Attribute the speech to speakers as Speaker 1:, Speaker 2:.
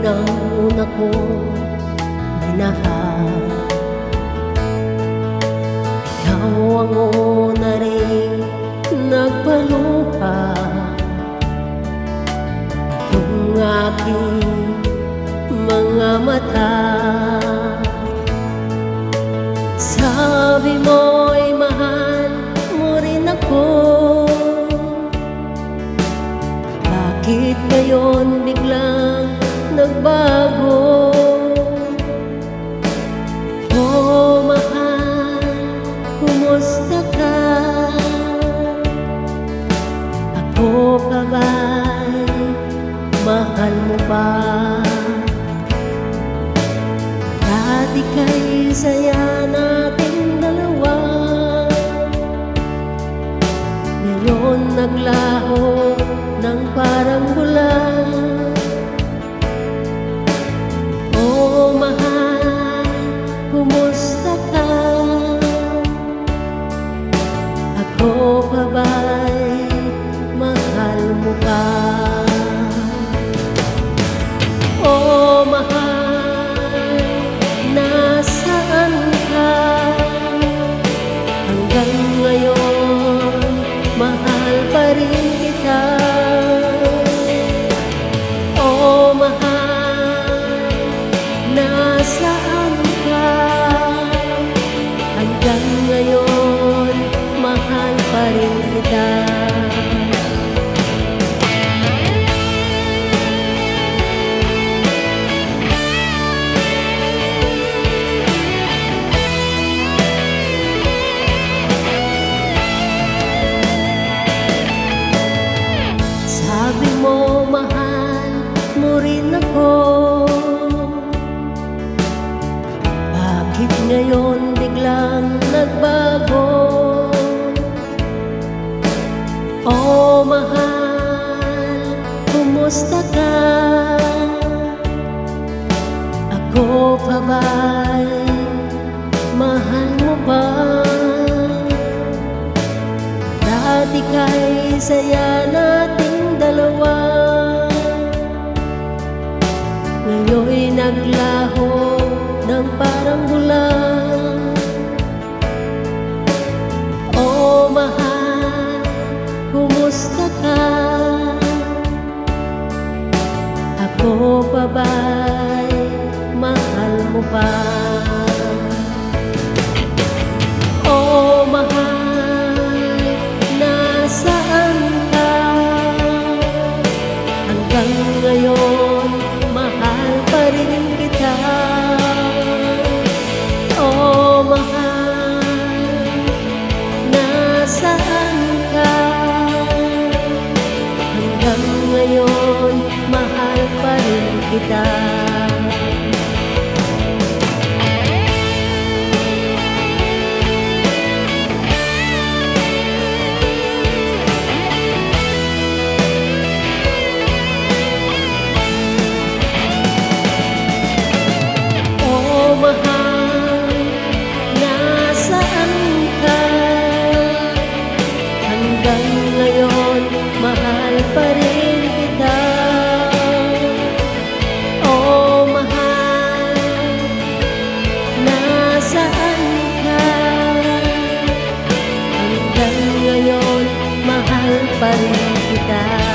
Speaker 1: ang una kong minahal. Ikaw ang una rin nagpaluha. Itong aking mga mata, sabi mo'y mahal mo rin ako. Bakit ngayon biglang nagbago? Oh mahal, kumusta ka? Ako pa ba'y mahal mo ba? Dati kay saya nating dalawa, ngayon naglaho ng parang bulan. Oh mahal, kumusta ka? Ako pa ba'y mahal mo pa? Oh mahal, nasaan ka? Hanggang ngayon, mahal pa rin kita. Oh mahal, nasaan ka? Hanggang ngayon, mahal pa rin kita. Sabi mo mahal mo rin ako, bakit ngayon biglang nagbago? Oh mahal, kumusta ka? Ako pa ba'y mahal mo ba? Dati kay saya nating dalawa, ngayon'y naglaho ng parang bulan. Oh mahal, kumusta ka? Ako pa ba'y mahal mo ba? Oh mahal, nasaan ka? Hanggang ngayon, mahal pa rin kita. Oh mahal, nasaan ka? Hanggang ngayon, mahal pa rin kita. Mahal, nasaan ka? Hanggang ngayon, mahal pa rin kita. Oh mahal, nasaan ka? Hanggang ngayon, mahal pa rin kita.